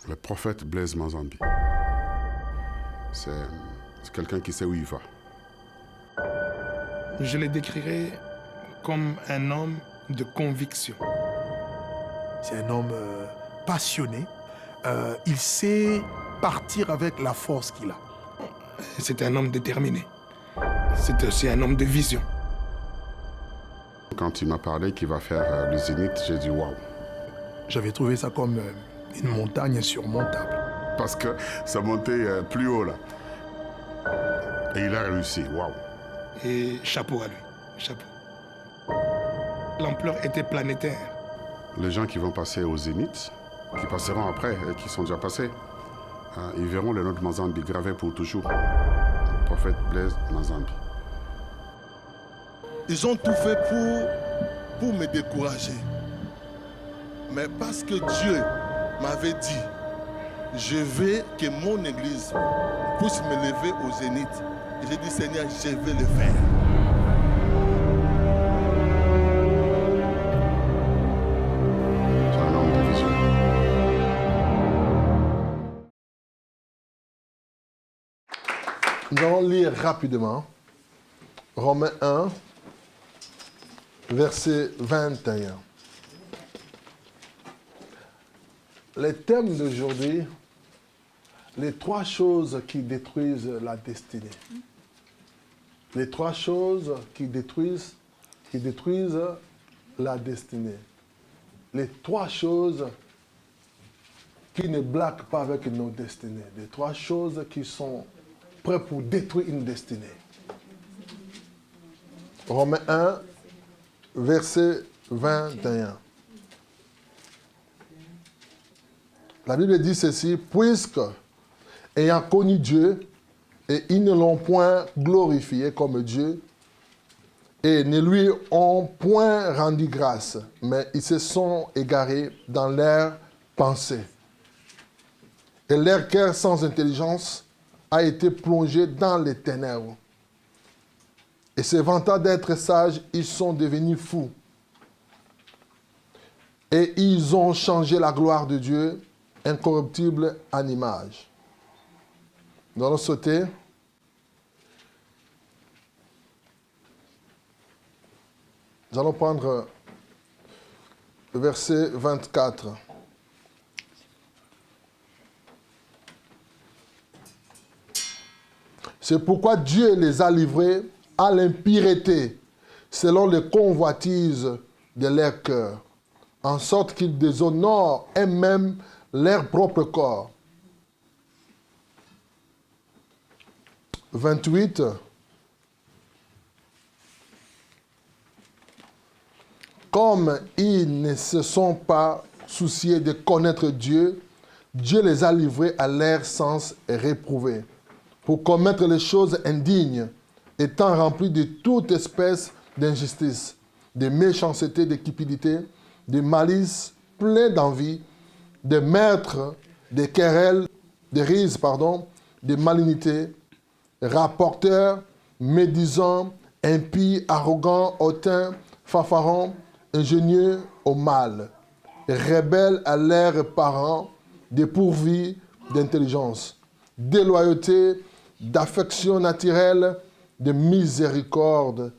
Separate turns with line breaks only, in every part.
Le prophète Blaise Mazambi. C'est quelqu'un qui sait où il va.
Je le décrirais comme un homme de conviction.
C'est un homme passionné. Il sait partir avec la force qu'il a.
C'est un homme déterminé. C'est aussi un homme de vision.
Quand il m'a parlé qu'il va faire le Zénith, j'ai dit waouh.
J'avais trouvé ça comme une montagne insurmontable.
Parce que ça montait plus haut là. Et il a réussi, waouh.
Et chapeau à lui, chapeau. L'ampleur était planétaire.
Les gens qui vont passer au Zénith, qui passeront après et qui sont déjà passés, ils verront le nom de Mazambi gravé pour toujours. Prophète Blaise Mazambi.
Ils ont tout fait pour me décourager. Mais parce que Dieu m'avait dit, je veux que mon église puisse me lever au Zénith. Et j'ai dit, Seigneur, je vais le faire.
C'est un homme de vision.
Nous allons lire rapidement Romains 1, verset 21. Les thèmes d'aujourd'hui, les 3 choses qui détruisent la destinée. Les 3 choses qui détruisent la destinée. Les 3 choses qui ne blaguent pas avec nos destinées. Les 3 choses qui sont prêtes pour détruire une destinée. Romains 1, verset 21. La Bible dit ceci, puisque, ayant connu Dieu, et ils ne l'ont point glorifié comme Dieu, et ne lui ont point rendu grâce, mais ils se sont égarés dans leurs pensées. Et leur cœur sans intelligence a été plongé dans les ténèbres. Et se vantant d'être sages, ils sont devenus fous. Et ils ont changé la gloire de Dieu, incorruptible en image. Nous allons sauter. Nous allons prendre le verset 24. C'est pourquoi Dieu les a livrés à l'impureté, selon les convoitises de leur cœur, en sorte qu'ils déshonorent eux-mêmes leur propre corps. 28. Comme ils ne se sont pas souciés de connaître Dieu, Dieu les a livrés à leur sens réprouvé, pour commettre les choses indignes, étant remplis de toute espèce d'injustice, de méchanceté, de cupidité, de malice, plein d'envie, de meurtres, de querelles, de rises, de malignité, rapporteurs, médisants, impies, arrogants, hautains, fanfarons, ingénieux au mal, rebelles à leurs parents, dépourvus d'intelligence, déloyauté, d'affection naturelle, de miséricorde,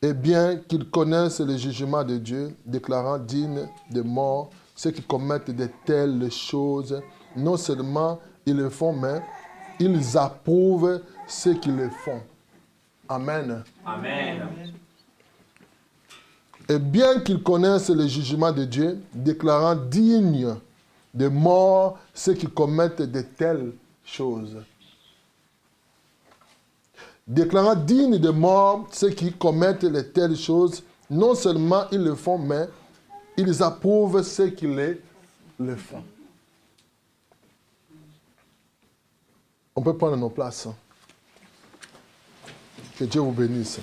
et bien qu'ils connaissent le jugement de Dieu, déclarant dignes de mort ceux qui commettent de telles choses, non seulement ils le font, mais ils approuvent ceux qui le font. Amen.
Amen.
Et bien qu'ils connaissent le jugement de Dieu, déclarant dignes de mort ceux qui commettent de telles choses. Déclarant dignes de mort ceux qui commettent de telles choses, non seulement ils le font, mais ils approuvent ceux qui le font. On peut prendre nos places. Que Dieu vous bénisse.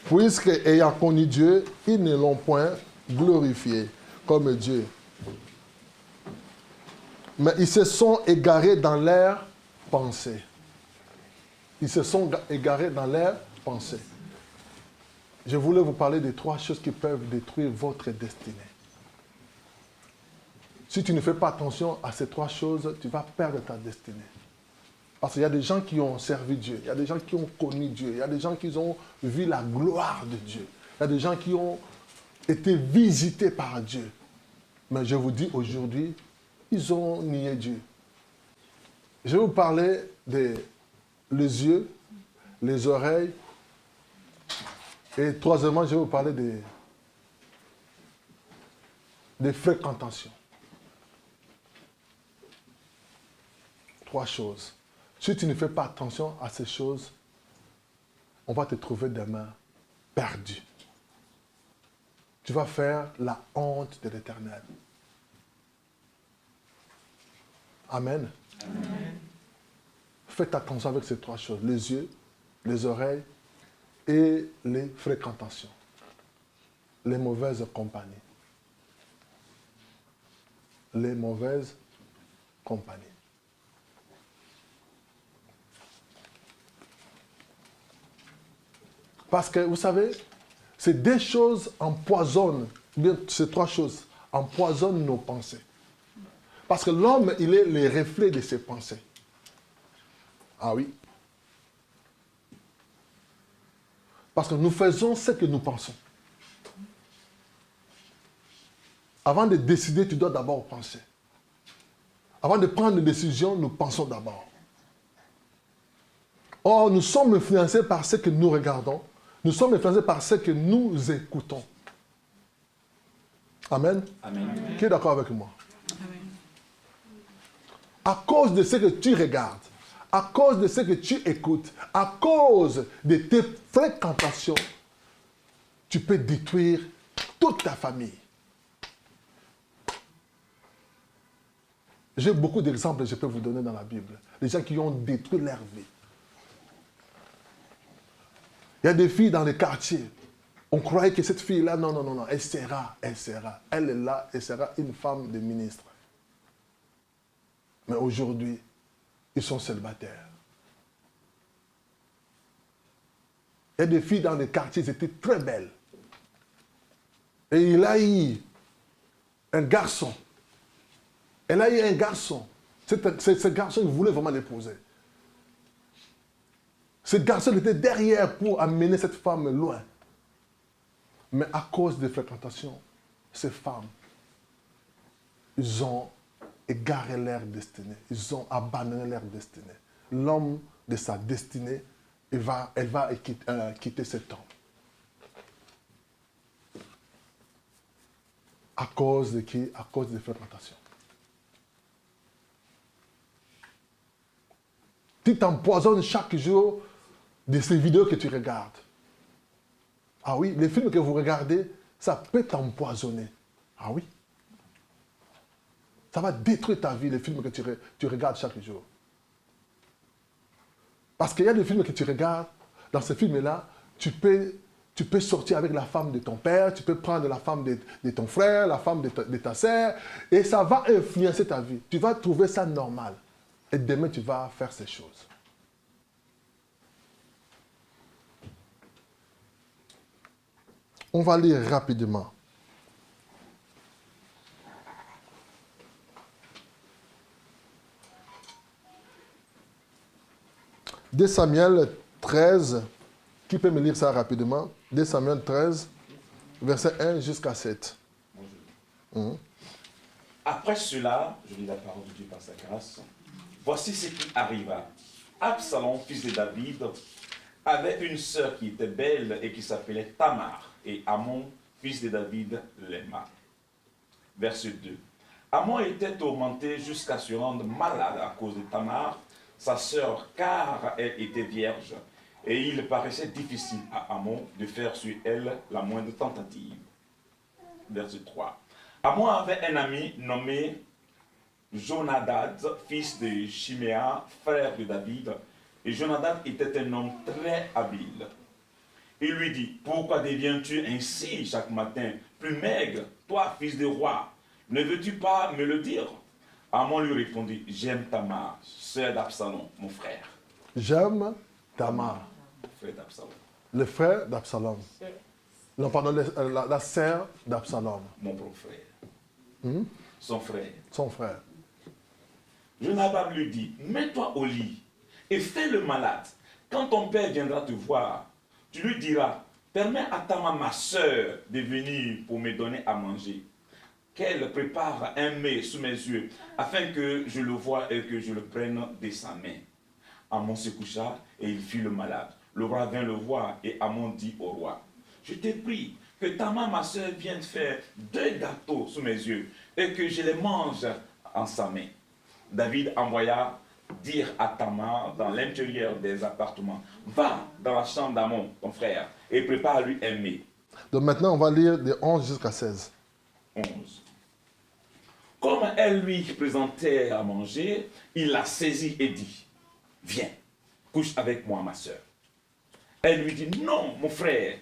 Puisque, ayant connu Dieu, ils ne l'ont point glorifié comme Dieu. Mais ils se sont égarés dans leurs pensées. Ils se sont égarés dans leurs pensées. Je voulais vous parler de 3 choses qui peuvent détruire votre destinée. Si tu ne fais pas attention à ces trois choses, tu vas perdre ta destinée. Parce qu'il y a des gens qui ont servi Dieu, il y a des gens qui ont connu Dieu, il y a des gens qui ont vu la gloire de Dieu, il y a des gens qui ont été visités par Dieu. Mais je vous dis aujourd'hui, ils ont nié Dieu. Je vais vous parler des les yeux, les oreilles, et troisièmement, je vais vous parler des fréquentations. Trois choses. Si tu ne fais pas attention à ces choses, on va te trouver demain perdu. Tu vas faire la honte de l'Éternel. Amen. Amen. Faites attention avec ces trois choses, les yeux, les oreilles et les fréquentations. Les mauvaises compagnies. Les mauvaises compagnies. Parce que, vous savez, ces deux choses empoisonnent, bien, ces trois choses empoisonnent nos pensées. Parce que l'homme, il est le reflet de ses pensées. Ah oui. Parce que nous faisons ce que nous pensons. Avant de décider, tu dois d'abord penser. Avant de prendre une décision, nous pensons d'abord. Or, nous sommes influencés par ce que nous regardons. Nous sommes influencés par ce que nous écoutons. Amen. Amen. Qui est d'accord avec moi? Amen. À cause de ce que tu regardes, à cause de ce que tu écoutes, à cause de tes fréquentations, tu peux détruire toute ta famille. J'ai beaucoup d'exemples que je peux vous donner dans la Bible. Les gens qui ont détruit leur vie. Il y a des filles dans les quartiers. On croyait que cette fille-là, non, elle sera. Elle est là, elle sera une femme de ministre. Mais aujourd'hui, ils sont célibataires. Il y a des filles dans les quartiers, elles étaient très belles. Et il a eu un garçon. Elle a eu un garçon. Ce garçon, il voulait vraiment l'épouser. Ce garçon était derrière pour amener cette femme loin. Mais à cause des fréquentations, ces femmes, ils ont égaré leur destinée. Ils ont abandonné leur destinée. L'homme de sa destinée, elle va quitter cet homme. À cause de qui? À cause des fréquentations. Tu t'empoisonnes chaque jour de ces vidéos que tu regardes. Ah oui, les films que vous regardez, ça peut t'empoisonner. Ah oui. Ça va détruire ta vie, les films que tu regardes chaque jour. Parce qu'il y a des films que tu regardes, dans ces films-là, tu peux sortir avec la femme de ton père, tu peux prendre la femme de ton frère, la femme de ta sœur, et ça va influencer ta vie. Tu vas trouver ça normal. Et demain, tu vas faire ces choses. On va lire rapidement. De Samuel 13, qui peut me lire ça rapidement? De Samuel 13, verset 1 jusqu'à 7.
Après cela, je lis la parole de Dieu par sa grâce. Voici ce qui arriva. Absalom, fils de David, avait une sœur qui était belle et qui s'appelait Tamar. Et Amon, fils de David, l'aima. Verset 2. Amon était tourmenté jusqu'à se rendre malade à cause de Tamar, sa sœur, car elle était vierge. Et il paraissait difficile à Amon de faire sur elle la moindre tentative. Verset 3. Amon avait un ami nommé Jonadab, fils de Chiméa, frère de David. Et Jonadab était un homme très habile. Il lui dit, pourquoi deviens-tu ainsi chaque matin, plus maigre, toi, fils de roi? Ne veux-tu pas me le dire? Amon lui répondit, j'aime Tamar, sœur d'Absalom, mon frère.
J'aime Tamar.
Frère d'Absalom.
Le frère d'Absalom. Non, pardon, la sœur d'Absalom.
Mon propre frère. son frère.
Son frère.
Jonadab lui dit, mets-toi au lit et fais le malade. Quand ton père viendra te voir, tu lui diras, permets à Tamar, ma soeur, de venir pour me donner à manger. Qu'elle prépare un mets sous mes yeux, afin que je le voie et que je le prenne de sa main. Amon se coucha et il fit le malade. Le roi vint le voir et Amon dit au roi, je t'ai pris que Tamar, ma soeur, vienne faire 2 gâteaux sous mes yeux et que je les mange en sa main. David envoya dire à Tamar dans l'intérieur des appartements, va dans la chambre d'Amon, ton frère, et prépare-lui un mets.
Donc maintenant, on va lire de 11 jusqu'à 16.
11. Comme elle lui présentait à manger, il la saisit et dit, viens, couche avec moi, ma soeur. Elle lui dit, non, mon frère,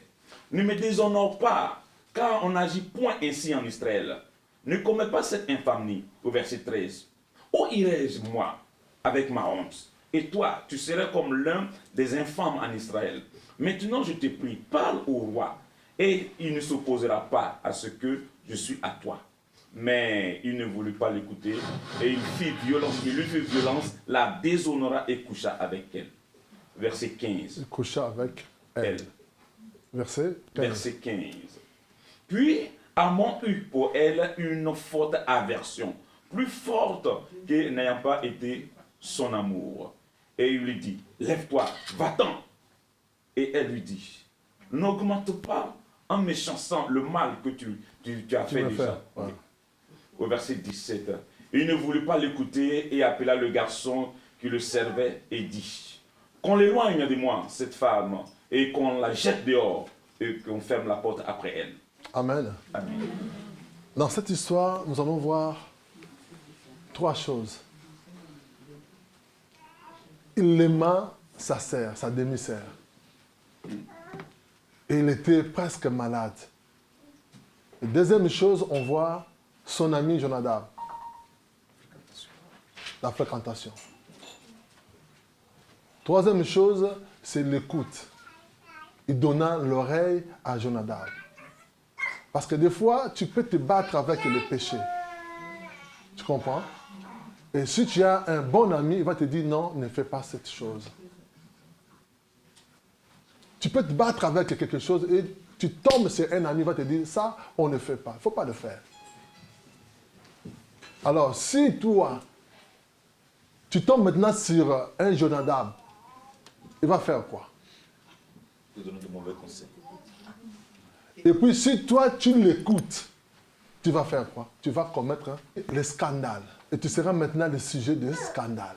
ne me déshonore pas, car on n'agit point ainsi en Israël. Ne commets pas cette infamie, au verset 13. Où irai-je, moi, avec ma honte? Et toi, tu serais comme l'un des infâmes en Israël. Maintenant, je te prie, parle au roi, et il ne s'opposera pas à ce que je suis à toi. Mais il ne voulut pas l'écouter, et il lui fit violence, la déshonora et coucha avec elle. Verset 15.
Il coucha avec elle. Verset 15.
Verset 15. Puis Amon eut pour elle une forte aversion, plus forte que n'ayant pas été son amour. Et il lui dit, lève-toi, va-t'en. Et elle lui dit, n'augmente pas en méchancetant le mal que tu as fait déjà.
Ouais.
Au verset 17. Il ne voulut pas l'écouter et appela le garçon qui le servait et dit, qu'on l'éloigne de moi, cette femme, et qu'on la jette dehors et qu'on ferme la porte après elle.
Amen.
Amen.
Dans cette histoire, nous allons voir 3 choses. Il aima sa sœur, sa demi-sœur. Et il était presque malade. Et deuxième chose, on voit son ami Jonadab. La fréquentation. Troisième chose, c'est l'écoute. Il donna l'oreille à Jonadab. Parce que des fois, tu peux te battre avec le péché. Tu comprends? Et si tu as un bon ami, il va te dire non, ne fais pas cette chose. Tu peux te battre avec quelque chose et tu tombes sur un ami, il va te dire ça, on ne fait pas. Il ne faut pas le faire. Alors, si toi, tu tombes maintenant sur un Jonadab, il va faire quoi?
Te donner de mauvais conseils.
Et puis, si toi, tu l'écoutes, tu vas faire quoi? Tu vas commettre le scandale. Et tu seras maintenant le sujet de scandale.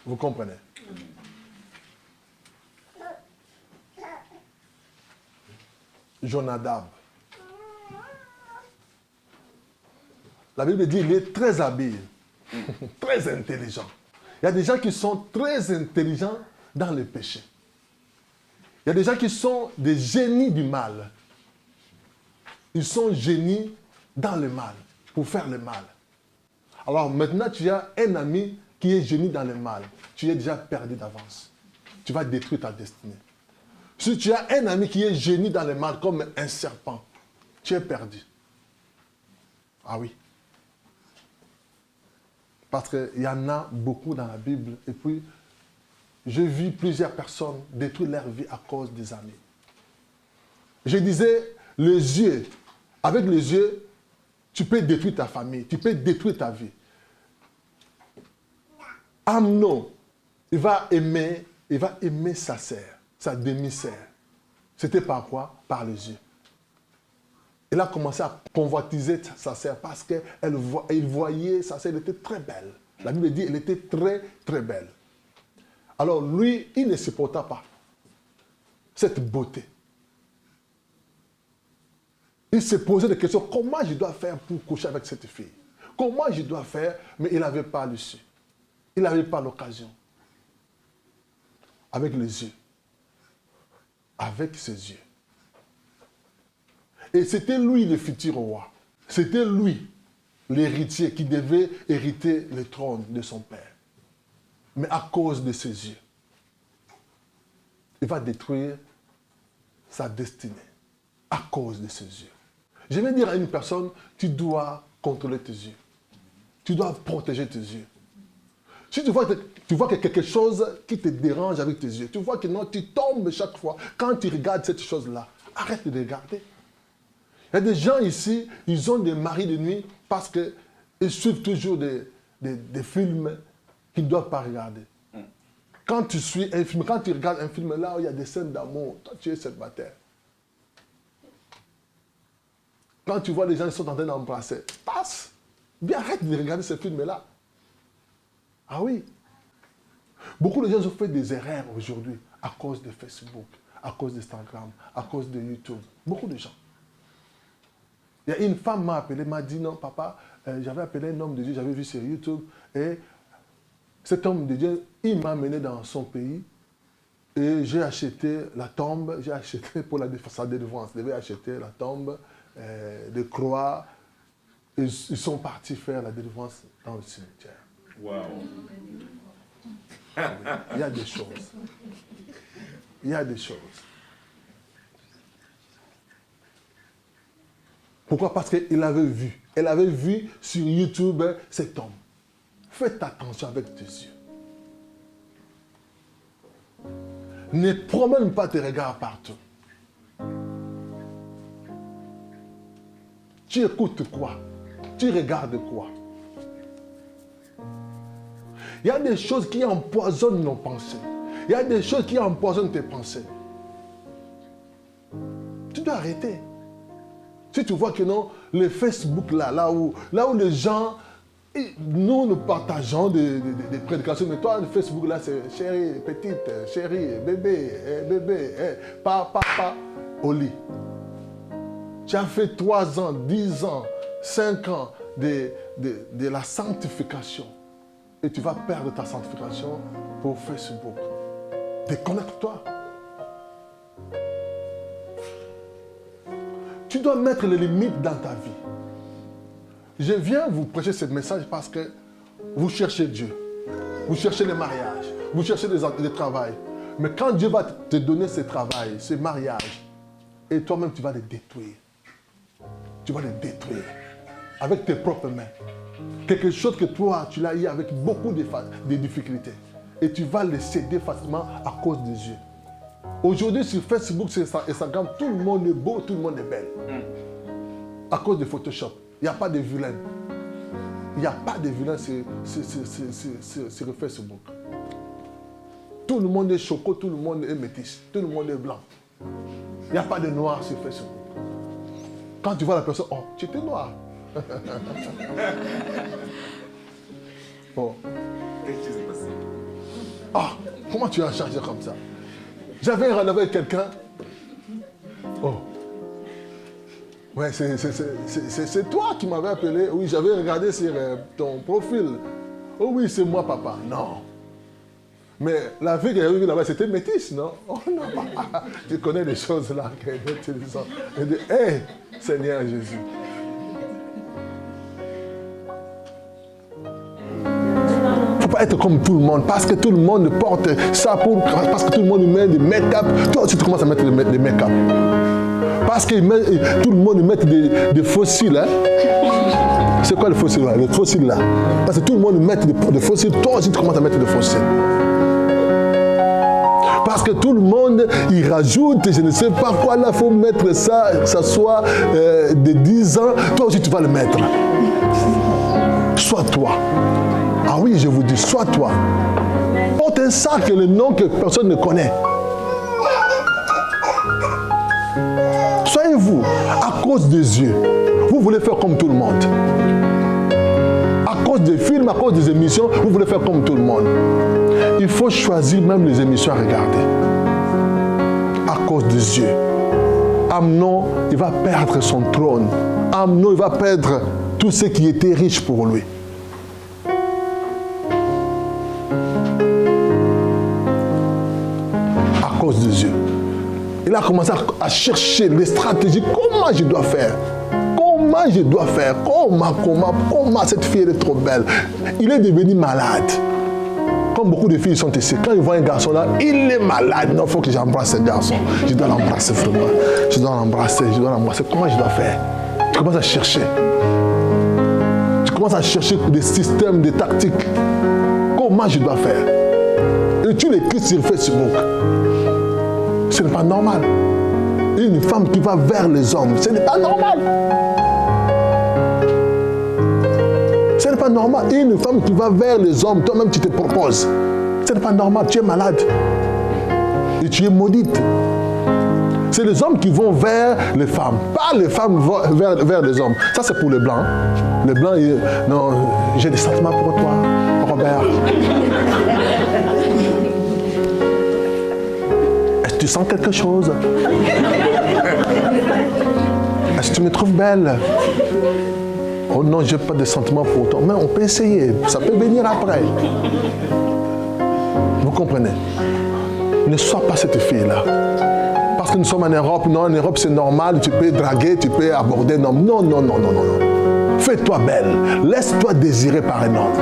Vous comprenez? Jonadab. La Bible dit qu'il est très habile, très intelligent. Il y a des gens qui sont très intelligents dans le péché. Il y a des gens qui sont des génies du mal. Ils sont génies dans le mal, pour faire le mal. Alors maintenant, tu as un ami qui est génie dans le mal. Tu es déjà perdu d'avance. Tu vas détruire ta destinée. Si tu as un ami qui est génie dans le mal, comme un serpent, tu es perdu. Ah oui. Parce qu'il y en a beaucoup dans la Bible. Et puis, j'ai vu plusieurs personnes détruire leur vie à cause des amis. Je disais, les yeux, avec les yeux, tu peux détruire ta famille, tu peux détruire ta vie. Amnon, il va aimer sa sœur, sa demi-sœur. C'était par quoi? Par les yeux. Il a commencé à convoitiser sa sœur parce qu'il voyait sa sœur, elle était très belle. La Bible dit qu'elle était très, très belle. Alors lui, il ne supporta pas cette beauté. Il se posait des questions. Comment je dois faire pour coucher avec cette fille? Comment je dois faire? Mais il n'avait pas le su. Il n'avait pas l'occasion. Avec les yeux. Avec ses yeux. Et c'était lui le futur roi. C'était lui l'héritier qui devait hériter le trône de son père. Mais à cause de ses yeux, il va détruire sa destinée. À cause de ses yeux. Je vais dire à une personne, tu dois contrôler tes yeux. Tu dois protéger tes yeux. Si tu vois que quelque chose qui te dérange avec tes yeux, tu vois que non, tu tombes chaque fois, quand tu regardes cette chose-là, arrête de regarder. Il y a des gens ici, ils ont des maris de nuit parce qu'ils suivent toujours des films qu'ils ne doivent pas regarder. Quand tu suis un film, quand tu regardes un film là où il y a des scènes d'amour, toi tu es célibataire. Quand tu vois les gens qui sont en train d'embrasser, passe. Bien arrête de regarder ce film-là. Ah oui. Beaucoup de gens ont fait des erreurs aujourd'hui à cause de Facebook, à cause d'Instagram, à cause de YouTube. Beaucoup de gens. Il y a une femme m'a appelé, m'a dit non papa, j'avais appelé un homme de Dieu, j'avais vu sur YouTube et cet homme de Dieu, il m'a amené dans son pays et j'ai acheté la tombe, j'ai acheté pour sa délivrance, je devais acheter la tombe, des croix. Ils sont partis faire la délivrance dans le cimetière.
Wow.
Il y a des choses. Il y a des choses. Pourquoi? Parce qu'elle avait vu. Elle avait vu sur YouTube cet homme. Faites attention avec tes yeux. Ne promène pas tes regards partout. Tu écoutes quoi? Tu regardes quoi? Il y a des choses qui empoisonnent nos pensées. Il y a des choses qui empoisonnent tes pensées. Tu dois arrêter. Si tu vois que non, le Facebook là où les gens, nous partageons des prédications, mais toi, le Facebook là, c'est chérie, petite, chérie, bébé, papa, au lit. Tu as fait 3 ans, 10 ans, 5 ans de la sanctification. Et tu vas perdre ta sanctification pour Facebook. Déconnecte-toi. Tu dois mettre les limites dans ta vie. Je viens vous prêcher ce message parce que vous cherchez Dieu. Vous cherchez le mariage. Vous cherchez le travail. Mais quand Dieu va te donner ce travail, ce mariage, et toi-même tu vas le détruire. Tu vas le détruire avec tes propres mains. Quelque chose que toi, tu l'as eu avec beaucoup de difficultés. Et tu vas le céder facilement à cause des yeux. Aujourd'hui, sur Facebook, sur Instagram, tout le monde est beau, tout le monde est belle. À cause de Photoshop. Il n'y a pas de vilain. Il n'y a pas de vilain sur Facebook. Tout le monde est choco, tout le monde est métis, tout le monde est blanc. Il n'y a pas de noir sur Facebook. Quand tu vois la personne, oh, tu étais noir. Bon. Ah, comment tu as changé comme ça? J'avais un rendez-vous avec quelqu'un. Oh. Ouais, c'est toi qui m'avais appelé. Oui, j'avais regardé sur ton profil. Oh oui, c'est moi, papa. Non. Mais la fille que j'avais vue là-bas, c'était métisse, non? Oh non. Tu connais les choses là. Elle dit, hé, Seigneur Jésus. Il ne faut pas être comme tout le monde, parce que tout le monde porte ça parce que tout le monde met du make-up. Toi aussi, tu commences à mettre des make-up. Parce que tout le monde met des fossiles. Hein? C'est quoi le fossile là? Le fossile là. Parce que tout le monde met des fossiles. Toi aussi, tu commences à mettre des fossiles. Parce que tout le monde, il rajoute, je ne sais pas quoi, là, il faut mettre ça, que ça soit de 10 ans. Toi aussi, tu vas le mettre. Sois toi. Ah oui, je vous dis, sois toi. Porte un sac, le nom que personne ne connaît. Soyez-vous, à cause des yeux, vous voulez faire comme tout le monde. À cause des films, à cause des émissions, vous voulez faire comme tout le monde. Il faut choisir même les émissions à regarder. À cause des yeux. Amnon, il va perdre son trône. Amnon, il va perdre tout ce qui était riche pour lui. À cause des yeux. Il a commencé à chercher les stratégies. Comment je dois faire? Comment je dois faire? Comment cette fille est trop belle? Il est devenu malade. Comme beaucoup de filles sont ici, quand ils voient un garçon là, il est malade. Non, il faut que j'embrasse ce garçon. Je dois l'embrasser vraiment. Je dois l'embrasser. Comment je dois faire? Tu commences à chercher. Tu commences à chercher des systèmes, des tactiques. Comment je dois faire? Et tu l'écris sur Facebook. Ce n'est pas normal. Une femme qui va vers les hommes, ce n'est pas normal. Ce n'est pas normal. Une femme qui va vers les hommes, toi-même tu te proposes. Ce n'est pas normal. Tu es malade. Et tu es maudite. C'est les hommes qui vont vers les femmes, pas les femmes vers les hommes. Ça, c'est pour les blancs. Les blancs, non, j'ai des sentiments pour toi, Robert. Est-ce que tu sens quelque chose? Est-ce que tu me trouves belle? Oh non, je n'ai pas de sentiments pour toi. Mais on peut essayer, ça peut venir après. Vous comprenez? Ne sois pas cette fille-là. Parce que nous sommes en Europe, non, en Europe c'est normal, tu peux draguer, tu peux aborder un homme. Non, non, non, non, non, non. Fais-toi belle, laisse-toi désirer par un homme.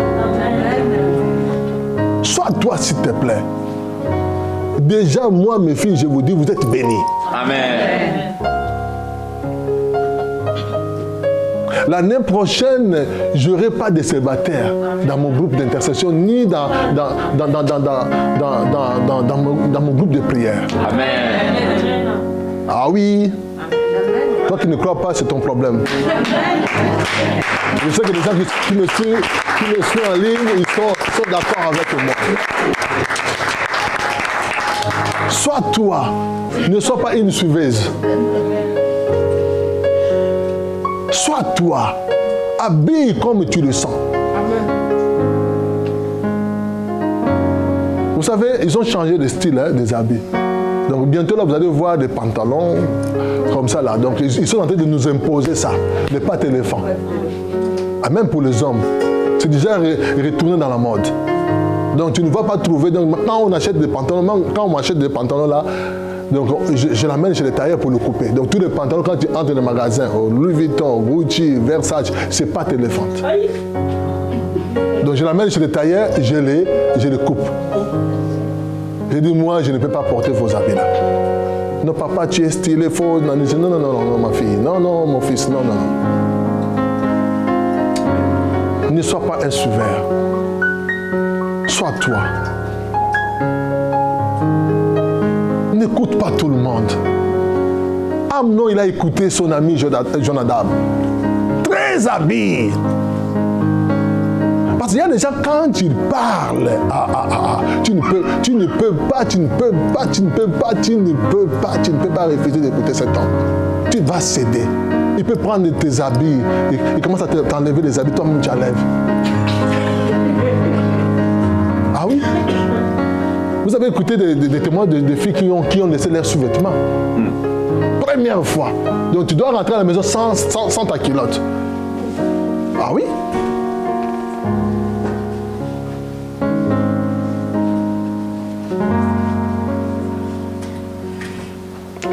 Sois toi s'il te plaît. Déjà, moi, mes filles, je vous dis, vous êtes bénies.
Amen.
L'année prochaine, je n'aurai pas de célibataires dans mon groupe d'intercession, ni dans mon groupe de prière.
Amen.
Ah oui. Toi qui ne crois pas, c'est ton problème. Je sais que les gens qui me suivent en ligne, ils sont d'accord avec moi. Sois toi, ne sois pas une suiveuse. Sois toi, habille comme tu le sens. Vous savez, ils ont changé de style, hein, des habits. Donc bientôt là, vous allez voir des pantalons comme ça là. Donc ils sont en train de nous imposer ça, les pattes éléphants. Ah, même pour les hommes, c'est déjà retourné dans la mode. Donc tu ne vas pas trouver. Donc quand on achète des pantalons, quand on m'achète des pantalons là, donc je l'amène chez les tailleurs pour le couper. Donc tous les pantalons, quand tu entres dans le magasin, Louis Vuitton, Gucci, Versace, c'est pâte éléphante. Donc je l'amène chez les tailleurs, je les coupe. Je dis, moi, je ne peux pas porter vos habits là. Non, papa, tu es stylé, faux. Non, non, non, non, ma fille. Non, non, mon fils, non, non, non. Ne sois pas un suiveur. Sois toi. N'écoute pas tout le monde. Amnon, il a écouté son ami Jonadab. Très habile. Parce qu'il y a des gens, quand ils parlent, tu ne peux pas refuser d'écouter cet homme. Tu vas céder. Il peut prendre tes habits, il commence à t'enlever les habits, toi-même tu enlèves. Ah oui? Vous avez écouté des témoins de filles qui ont laissé leurs sous-vêtements. Première fois. Donc tu dois rentrer à la maison sans ta culotte. Ah oui?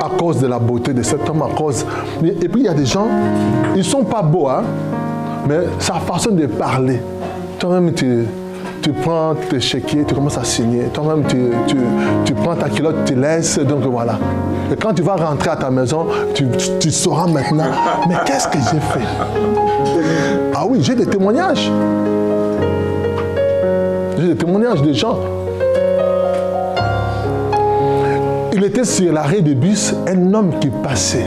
À cause de la beauté de cet homme, à cause... Et puis il y a des gens, ils ne sont pas beaux, hein, mais sa façon de parler. Toi-même, tu prends tes chéquiers, tu commences à signer. Toi-même, tu prends ta culotte, tu laisses, donc voilà. Et quand tu vas rentrer à ta maison, tu sauras maintenant, mais qu'est-ce que j'ai fait? Ah oui, j'ai des témoignages. J'ai des témoignages de gens. Il était sur l'arrêt de bus, un homme qui passait.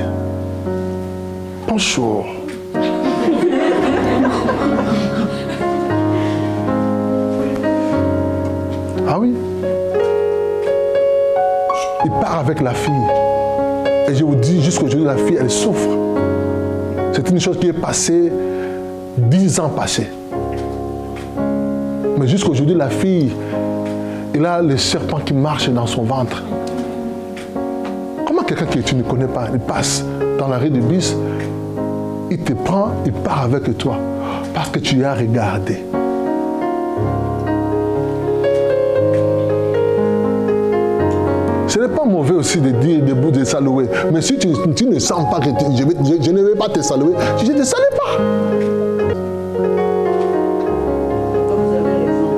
Bonjour. Ah oui. Il part avec la fille. Et je vous dis, jusqu'aujourd'hui, la fille, elle souffre. C'est une chose qui est passée 10 ans passés. Mais jusqu'aujourd'hui, la fille, il a le serpent qui marche dans son ventre. Comment quelqu'un que tu ne connais pas, il passe dans l'arrêt de bus, il te prend, il part avec toi, parce que tu as regardé. Ce n'est pas mauvais aussi de dire debout de saluer. Mais si tu ne sens pas que je ne vais pas te saluer, je ne te salue pas.
Vous avez raison.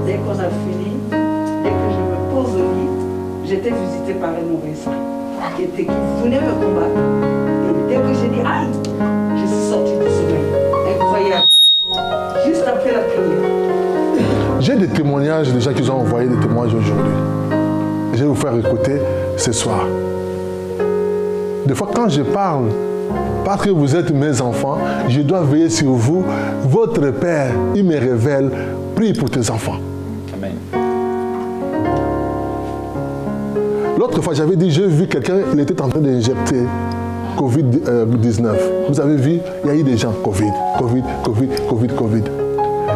Dès qu'on a fini, dès que je me pose au lit, j'étais visitée par un mauvais esprit qui venait me combattre. Et dès que j'ai dit aïe,
témoignages des gens qui ont envoyé des témoignages aujourd'hui. Je vais vous faire écouter ce soir. Des fois, quand je parle, parce que vous êtes mes enfants, je dois veiller sur vous. Votre Père, il me révèle, prie pour tes enfants.
Amen.
L'autre fois, j'avais dit, j'ai vu quelqu'un, il était en train d'injecter Covid-19. Vous avez vu, il y a eu des gens, Covid.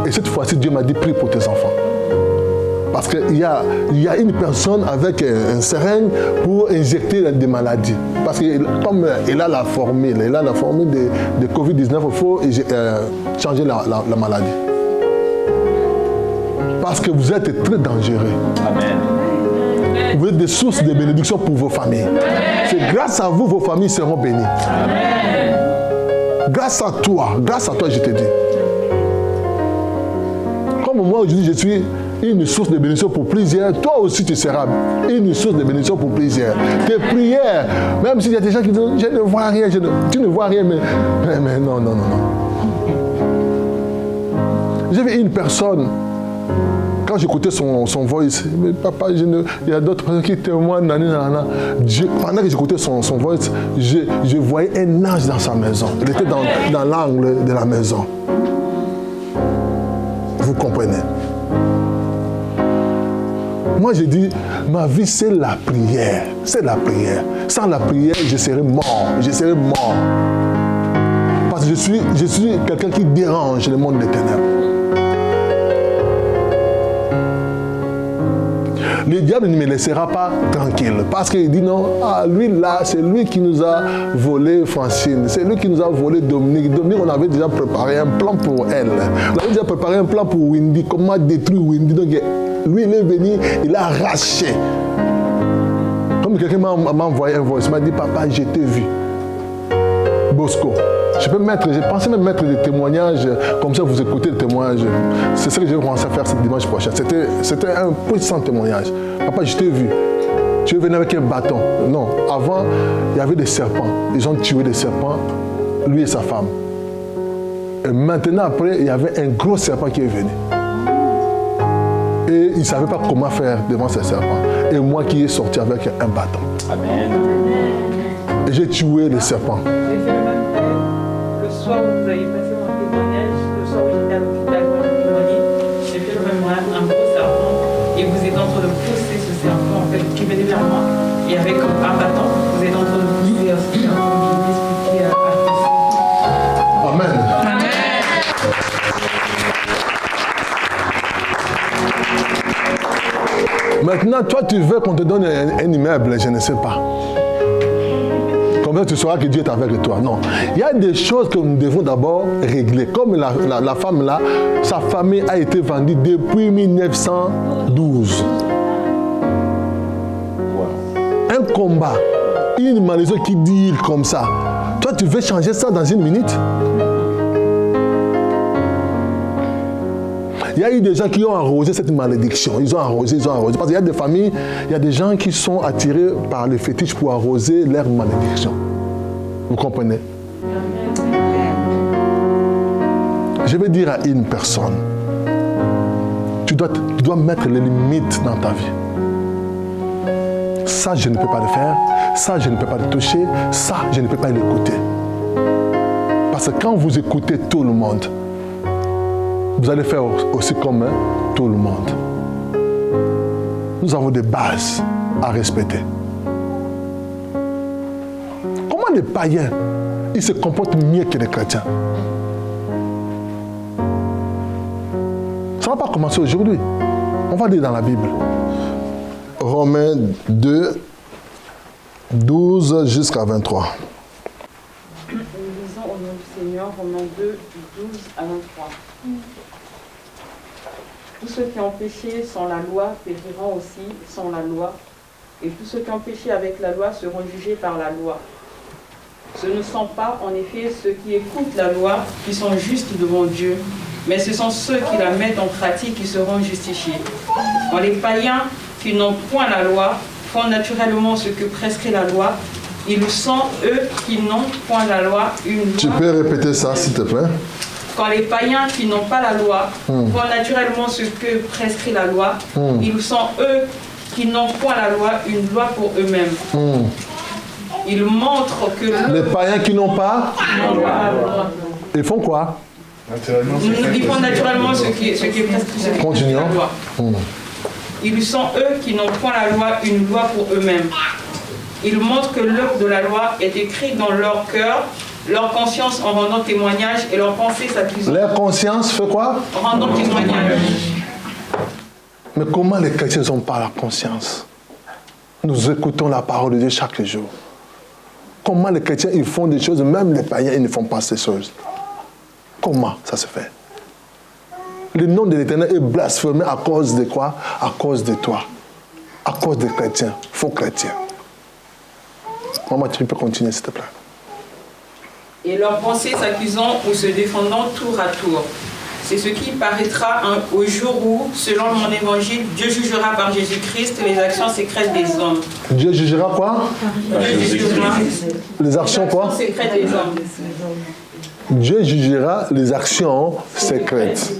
Et cette fois-ci, Dieu m'a dit, prie pour tes enfants. Parce qu'il y a une personne avec un seringue pour injecter des maladies. Parce que comme il a la formule, de Covid-19, il faut changer la maladie. Parce que vous êtes très dangereux. Amen. Vous êtes des sources de bénédiction pour vos familles. C'est grâce à vous, vos familles seront bénies. Amen. Grâce à toi, je te dis. Comme moi aujourd'hui, je suis une source de bénédiction pour plusieurs. Toi aussi, tu seras une source de bénédiction pour plusieurs. Tes prières, même s'il y a des gens qui disent, je ne vois rien, tu ne vois rien, mais non. J'ai vu une personne, quand j'écoutais son voice, mais papa, il y a d'autres personnes qui témoignent, pendant que j'écoutais son voice, je voyais un ange dans sa maison. Il était dans l'angle de la maison. Vous comprenez? Moi, je dis, ma vie, c'est la prière. C'est la prière. Sans la prière, je serais mort. Parce que je suis quelqu'un qui dérange le monde des ténèbres. Le diable ne me laissera pas tranquille. Parce qu'il dit non, lui là, c'est lui qui nous a volé Francine. C'est lui qui nous a volé Dominique. Dominique, on avait déjà préparé un plan pour elle. On avait déjà préparé un plan pour Wendy. Comment détruire Wendy. Donc, lui, il est venu, il a arraché. Comme quelqu'un m'a envoyé un voice, il m'a dit, papa, je t'ai vu. Bosco. Je pensais même mettre des témoignages, comme ça vous écoutez le témoignage. C'est ce que je vais commencer à faire ce dimanche prochain. C'était un puissant témoignage. Papa, je t'ai vu. Tu es venu avec un bâton. Non, avant, il y avait des serpents. Ils ont tué des serpents, lui et sa femme. Et maintenant, après, il y avait un gros serpent qui est venu. Et il ne savait pas comment faire devant ces serpents. Et moi qui est sorti avec un bâton. Amen. Et j'ai tué les serpents.
J'ai fait le même rêve. Le soir où vous avez passé mon témoignage, le soir où j'étais à l'hôpital pour témoigner, j'ai fait le même rêve, un gros serpent. Et vous êtes en train de pousser ce serpent, en fait, qui venait vers moi. Et avec un bâton, vous êtes en train de pousser ce serpent qui m'expliquait à pousser.
Amen. Maintenant, toi, tu veux qu'on te donne un immeuble, je ne sais pas. Combien tu sauras que Dieu est avec toi? Non. Il y a des choses que nous devons d'abord régler. Comme la femme là, sa famille a été vendue depuis 1912. Un combat, une malédiction qui dit comme ça. Toi, tu veux changer ça dans une minute? Il y a eu des gens qui ont arrosé cette malédiction. Ils ont arrosé. Parce qu'il y a des familles, il y a des gens qui sont attirés par le fétiche pour arroser leur malédiction. Vous comprenez? Je vais dire à une personne, tu dois mettre les limites dans ta vie. Ça, je ne peux pas le faire. Ça, je ne peux pas le toucher. Ça, je ne peux pas l'écouter. Parce que quand vous écoutez tout le monde, vous allez faire aussi comme tout le monde. Nous avons des bases à respecter. Comment les païens, ils se comportent mieux que les chrétiens? Ça ne va pas commencer aujourd'hui. On va lire dans la Bible. Romains 2, 12 jusqu'à 23.
Nous lisons au nom du Seigneur, Romains 2, 12 à 23. Tous ceux qui ont péché sans la loi périront aussi sans la loi, et tous ceux qui ont péché avec la loi seront jugés par la loi. Ce ne sont pas, en effet, ceux qui écoutent la loi qui sont justes devant Dieu, mais ce sont ceux qui la mettent en pratique qui seront justifiés. Quand les païens qui n'ont point la loi font naturellement ce que prescrit la loi, ils sont, eux, qui n'ont point la loi, une loi.
Tu peux répéter ça, s'il te plaît?
quand les païens qui n'ont pas la loi font naturellement ce que prescrit la loi, ils sont eux qui n'ont point la loi, une loi pour eux-mêmes. Ils montrent que
Les païens qui n'ont pas, ils font quoi?
ils font naturellement ce qui est prescrit la loi. Ils sont eux qui n'ont point la loi, une loi pour eux-mêmes. Ils montrent que l'œuvre de la loi est écrite dans leur cœur, leur conscience en rendant témoignage et leur pensée s'accusant.
Leur conscience fait quoi?
En rendant témoignage.
Mais comment les chrétiens n'ont pas la conscience? Nous écoutons la parole de Dieu chaque jour. Comment les chrétiens ils font des choses, même les païens ils ne font pas ces choses? Comment ça se fait? Le nom de l'Éternel est blasphémé à cause de quoi? À cause de toi. À cause des chrétiens, faux chrétiens. Maman, tu peux continuer s'il te plaît.
Et leurs pensées s'accusant ou se défendant tour à tour. C'est ce qui paraîtra au jour où, selon mon évangile, Dieu jugera par Jésus-Christ les actions secrètes des hommes.
Dieu jugera quoi?
Dieu jugera
Les actions quoi?
secrètes des hommes.
Dieu jugera les actions secrètes.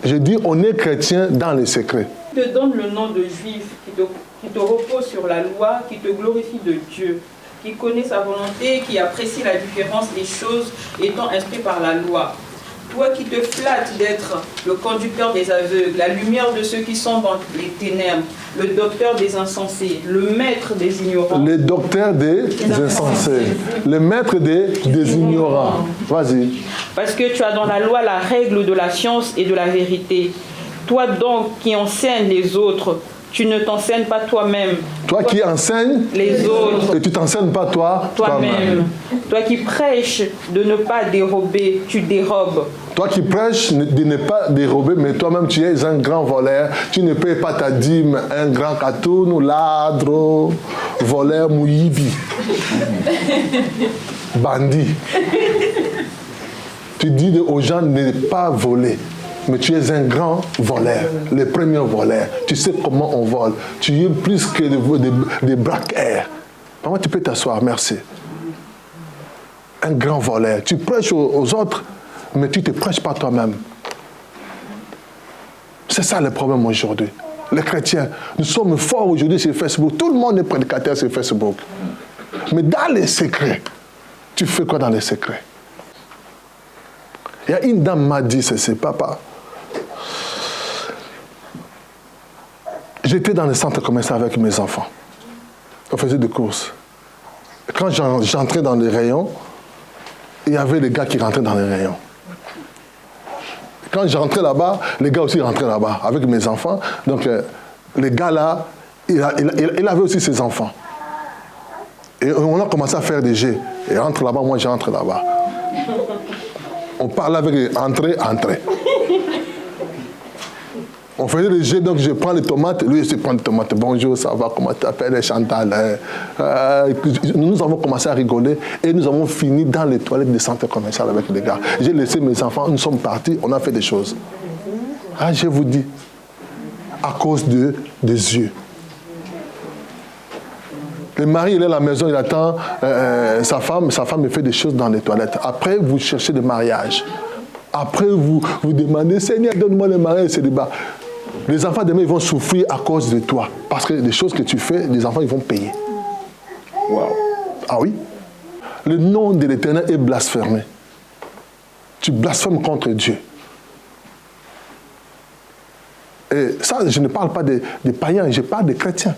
Je dis, on est chrétien dans les secrets.
Qui te donne le nom de juif, qui te repose sur la loi, qui te glorifie de Dieu, qui connaît sa volonté, qui apprécie la différence des choses étant instruit par la loi. Toi qui te flattes d'être le conducteur des aveugles, la lumière de ceux qui sont dans les ténèbres, le docteur des insensés, le maître des ignorants.
Le docteur des insensés, le maître des ignorants. Vas-y.
Parce que tu as dans la loi la règle de la science et de la vérité. Toi donc qui enseignes les autres, tu ne t'enseignes pas toi-même.
Toi qui enseignes
les autres.
Et tu t'enseignes pas toi-même.
Toi qui prêches de ne pas dérober, tu dérobes.
Toi qui prêches de ne pas dérober, mais toi-même tu es un grand voleur. Tu ne payes pas ta dîme, un grand katoun, ladro, voleur, mouyibi. Bandit. Tu dis aux gens de ne pas voler. Mais tu es un grand voleur, le premier voleur. Tu sais comment on vole. Tu es plus que des braqueurs. Maman, tu peux t'asseoir, merci. Un grand voleur. Tu prêches aux autres, mais tu ne te prêches pas toi-même. C'est ça le problème aujourd'hui. Les chrétiens, nous sommes forts aujourd'hui sur Facebook. Tout le monde est prédicateur sur Facebook. Mais dans les secrets, tu fais quoi dans les secrets? Il y a une dame m'a dit ceci, papa. J'étais dans le centre commercial avec mes enfants. On faisait des courses. Quand j'entrais dans les rayons, il y avait des gars qui rentraient dans les rayons. Quand j'entrais là-bas, les gars aussi rentraient là-bas avec mes enfants. Donc, les gars là, il avait aussi ses enfants. Et on a commencé à faire des jets. Et rentre là-bas, moi j'entre là-bas. On parle avec entrée. On faisait des jets, donc je prends les tomates, lui aussi prend les tomates. Bonjour, ça va, comment tu t'appelles, Chantal? Nous avons commencé à rigoler et nous avons fini dans les toilettes du centre commercial avec les gars. J'ai laissé mes enfants, nous sommes partis, on a fait des choses. Ah, je vous dis, à cause des yeux. Le mari, il est à la maison, il attend sa femme fait des choses dans les toilettes. Après, vous cherchez des mariages. Après, vous demandez, Seigneur, donne-moi le mariage, c'est débat. Les enfants demain, ils vont souffrir à cause de toi. Parce que les choses que tu fais, les enfants, ils vont payer. Wow. Ah oui? Le nom de l'Éternel est blasphémé. Tu blasphèmes contre Dieu. Et ça, je ne parle pas des païens, je parle des chrétiens.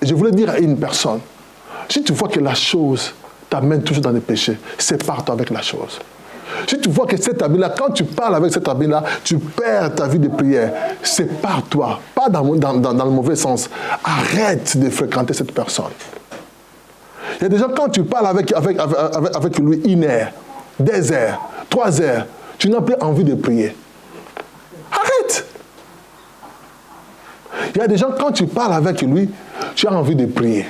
Je voulais dire à une personne, si tu vois que la chose t'amène toujours dans les péchés, sépare-toi avec la chose. Si tu vois que cet habit-là, quand tu parles avec cet habit-là, tu perds ta vie de prière, sépare-toi. Pas dans le mauvais sens. Arrête de fréquenter cette personne. Il y a des gens, quand tu parles avec lui 1 heure, 2 heures, 3 heures, tu n'as plus envie de prier. Arrête. Il y a des gens, quand tu parles avec lui, tu as envie de prier.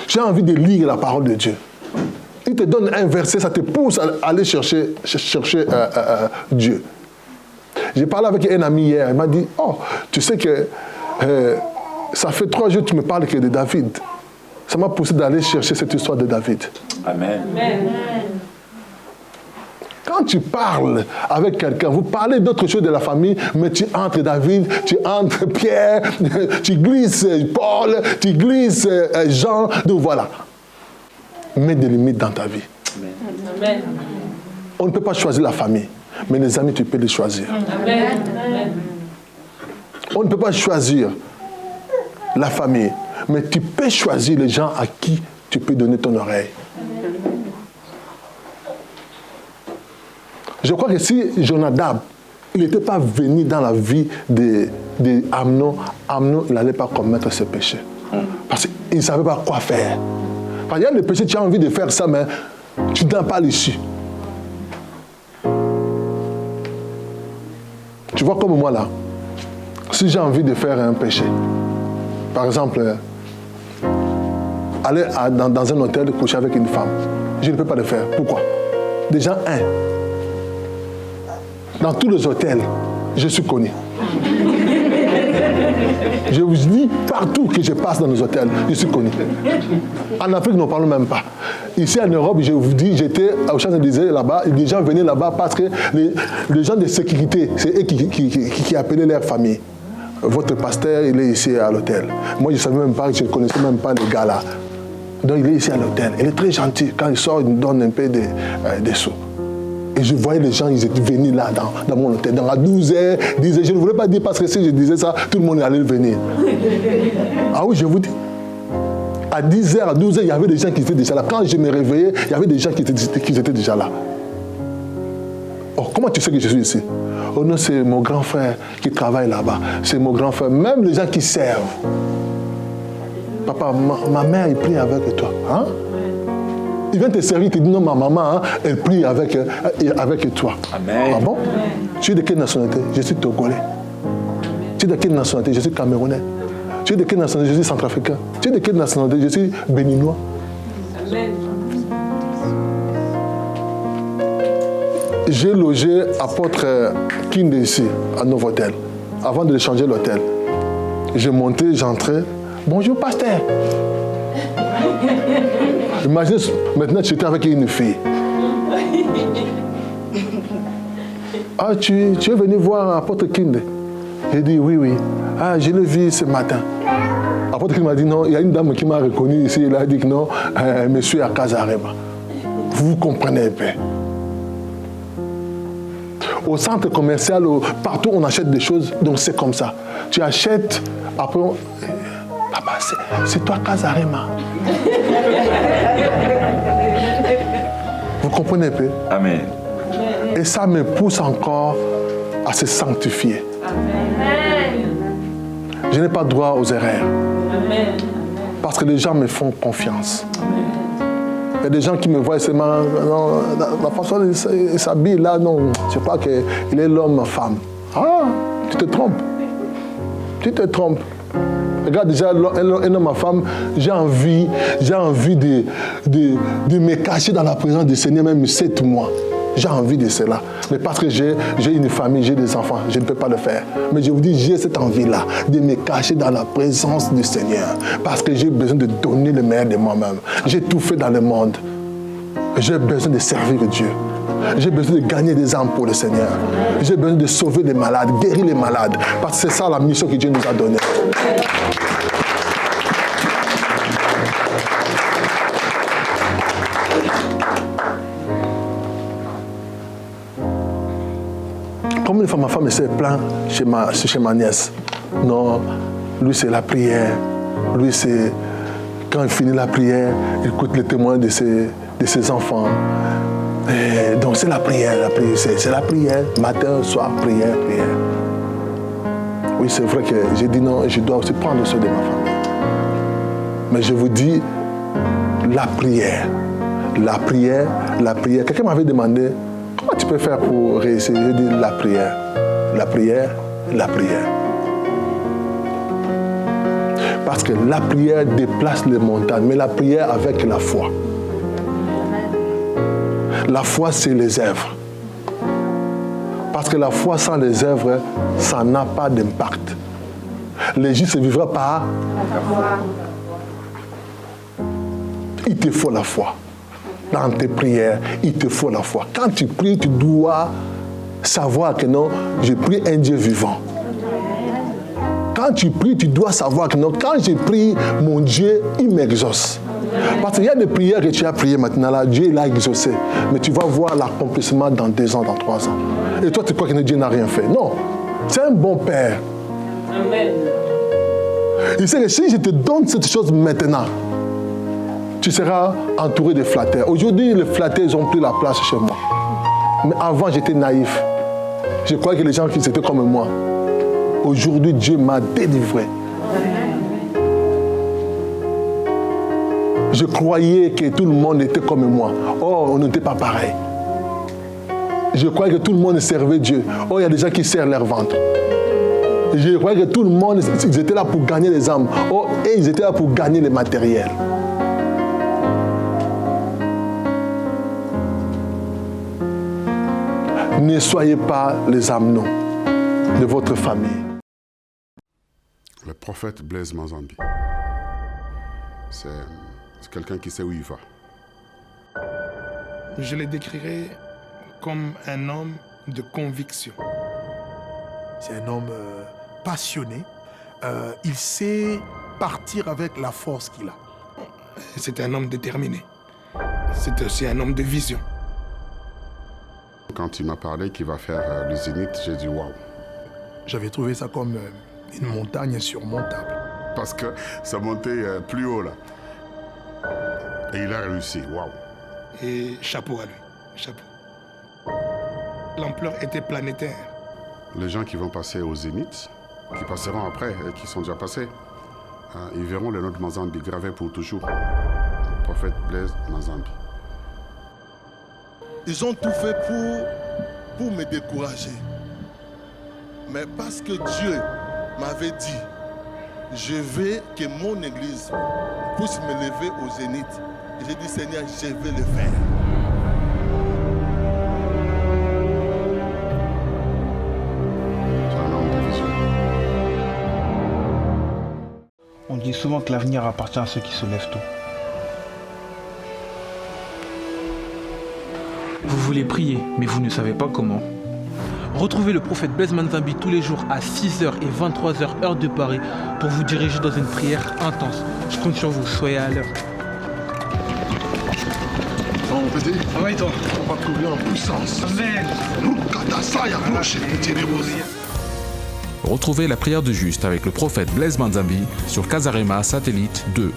Tu as envie de lire la parole de Dieu. Il te donne un verset, ça te pousse à aller chercher Dieu. J'ai parlé avec un ami hier, il m'a dit, oh, tu sais que ça fait 3 jours que tu me parles que de David. Ça m'a poussé d'aller chercher cette histoire de David.
Amen.
Quand tu parles avec quelqu'un, vous parlez d'autre chose de la famille, mais tu entres David, tu entres Pierre, tu glisses Paul, tu glisses Jean, donc voilà. Mets des limites dans ta vie.
Amen.
On ne peut pas choisir la famille, mais les amis, tu peux les choisir.
Amen.
On ne peut pas choisir la famille, mais tu peux choisir les gens à qui tu peux donner ton oreille. Je crois que si Jonadab, il n'était pas venu dans la vie de Amnon, il n'allait pas commettre ce péché. Parce qu'il ne savait pas quoi faire. Parce qu'il y a des péchés, tu as envie de faire ça, mais tu n'as pas l'issue. Tu vois comme moi là, si j'ai envie de faire un péché, par exemple, aller dans un hôtel coucher avec une femme, je ne peux pas le faire. Pourquoi? Déjà, dans tous les hôtels, je suis connu. Je vous dis, partout que je passe dans les hôtels, je suis connu. En Afrique, nous ne parlons même pas. Ici en Europe, je vous dis, j'étais au Champs-Élysées là-bas, et les gens venaient là-bas parce que les gens de sécurité, c'est eux qui appelaient leur famille. Votre pasteur, il est ici à l'hôtel. Moi, je ne savais même pas, je ne connaissais même pas le gars là. Donc, il est ici à l'hôtel. Il est très gentil. Quand il sort, il me donne un peu des sous. Et je voyais les gens, ils étaient venus là, dans mon hôtel. Dans la 12h, 10h, je ne voulais pas dire parce que si je disais ça, tout le monde allait venir. Ah oui, je vous dis. À 10h, à 12h, il y avait des gens qui étaient déjà là. Quand je me réveillais, il y avait des gens qui étaient déjà là. Oh, comment tu sais que je suis ici? Oh non, c'est mon grand frère qui travaille là-bas. C'est mon grand frère. Même les gens qui servent. Papa, ma mère, elle prie avec toi. Hein? Il vient te servir, il te dit non, ma maman, hein, elle prie avec toi.
Amen.
Ah bon? Tu es de quelle nationalité? Je suis togolais. Tu es de quelle nationalité? Je suis camerounais. Tu es de quelle nationalité? Je suis centrafricain. Tu es de quelle nationalité? Je suis béninois.
Amen.
J'ai logé apôtre Kinde ici, à Novotel, avant de changer l'hôtel. J'ai monté, j'entrais. Bonjour, pasteur. Imagine, maintenant tu étais avec une fille. Ah, tu es venu voir apôtre Kinde? J'ai dit oui. Ah, je l'ai vu ce matin. Apôtre Kinde m'a dit non, il y a une dame qui m'a reconnu ici. Elle a dit que non, monsieur à Casarema. Vous comprenez un peu. Au centre commercial, partout on achète des choses, donc c'est comme ça. Tu achètes, après, papa, c'est toi Casarema. Vous comprenez un peu?
Amen.
Et ça me pousse encore à se sanctifier.
Amen.
Je n'ai pas droit aux erreurs.
Amen.
Parce que les gens me font confiance. Il y a des gens qui me voient seulement, non, la façon dont il s'habille là, non, je crois qu'il est l'homme-femme. Ah, tu te trompes. Tu te trompes. Regarde déjà, un homme à femme, j'ai envie de me cacher dans la présence du Seigneur, même 7 mois. J'ai envie de cela. Mais parce que j'ai une famille, j'ai des enfants, je ne peux pas le faire. Mais je vous dis, j'ai cette envie-là de me cacher dans la présence du Seigneur. Parce que j'ai besoin de donner le meilleur de moi-même. J'ai tout fait dans le monde. J'ai besoin de servir Dieu. J'ai besoin de gagner des âmes pour le Seigneur. J'ai besoin de sauver les malades, guérir les malades. Parce que c'est ça la mission que Dieu nous a donnée. Comme une fois, ma femme s'est plainte chez ma nièce. Non, lui c'est la prière. Lui c'est, quand il finit la prière, il écoute les témoins de ses enfants. Et donc c'est la prière, c'est la prière. Matin, soir, prière. Oui, c'est vrai que j'ai dit non, je dois aussi prendre soin de ma famille. Mais je vous dis, la prière. Quelqu'un m'avait demandé, comment tu peux faire pour réussir? J'ai dit la prière. Parce que la prière déplace les montagnes, mais la prière avec la foi. La foi, c'est les œuvres. Parce que la foi sans les œuvres, ça n'a pas d'impact. Le juste se vivra par la foi. il te faut la foi. Dans tes prières, il te faut la foi. Quand tu pries, tu dois savoir que non, je prie un Dieu vivant. Quand tu pries, tu dois savoir que non, quand je prie, mon Dieu, il m'exauce. Parce qu'il y a des prières que tu as priées maintenant, là, Dieu l'a exaucé. Mais tu vas voir l'accomplissement dans 2 ans, dans 3 ans. Et toi, tu crois que Dieu n'a rien fait. Non, c'est un bon Père.
Amen.
Il sait que si je te donne cette chose maintenant, tu seras entouré de flatteurs. Aujourd'hui, les flatteurs, ils ont pris la place chez moi. Mais avant, j'étais naïf. Je croyais que les gens qui étaient comme moi. Aujourd'hui, Dieu m'a délivré. Je croyais que tout le monde était comme moi. Oh, on n'était pas pareil. Je croyais que tout le monde servait Dieu. Oh, il y a des gens qui servent leur ventre. Je croyais que tout le monde, ils étaient là pour gagner les âmes. Oh, et ils étaient là pour gagner les matériels. Ne soyez pas les amenants de votre famille.
Le prophète Blaise Manzambi, c'est quelqu'un qui sait où il va.
Je le décrirais comme un homme de conviction.
C'est un homme passionné. Il sait partir avec la force qu'il a.
C'est un homme déterminé. C'est aussi un homme de vision.
Quand il m'a parlé qu'il va faire le Zénith, j'ai dit waouh.
J'avais trouvé ça comme une montagne insurmontable.
Parce que ça montait plus haut là. Et il a réussi, waouh.
Et chapeau à lui, chapeau. L'ampleur était planétaire.
Les gens qui vont passer au Zénith, qui passeront après et qui sont déjà passés, ils verront le nom de Manzambi gravé pour toujours. Le prophète Blaise Manzambi.
Ils ont tout fait pour me décourager. Mais parce que Dieu m'avait dit, je veux que mon église puisse me lever au Zénith. J'ai dit, Seigneur, je vais le faire.
C'est un homme de vision.
On dit souvent que l'avenir appartient à ceux qui se lèvent tôt.
Vous voulez prier, mais vous ne savez pas comment. Retrouvez le prophète Blaise Manzambi tous les jours à 6h et 23h heure de Paris pour vous diriger dans une prière intense. Je compte sur vous, soyez à l'heure.
Mon petit,
Ah ouais, toi.
on va trouver en puissance.
Amen.
Retrouvez la prière de juste avec le prophète Blaise Manzambi sur Casarema Satellite 2.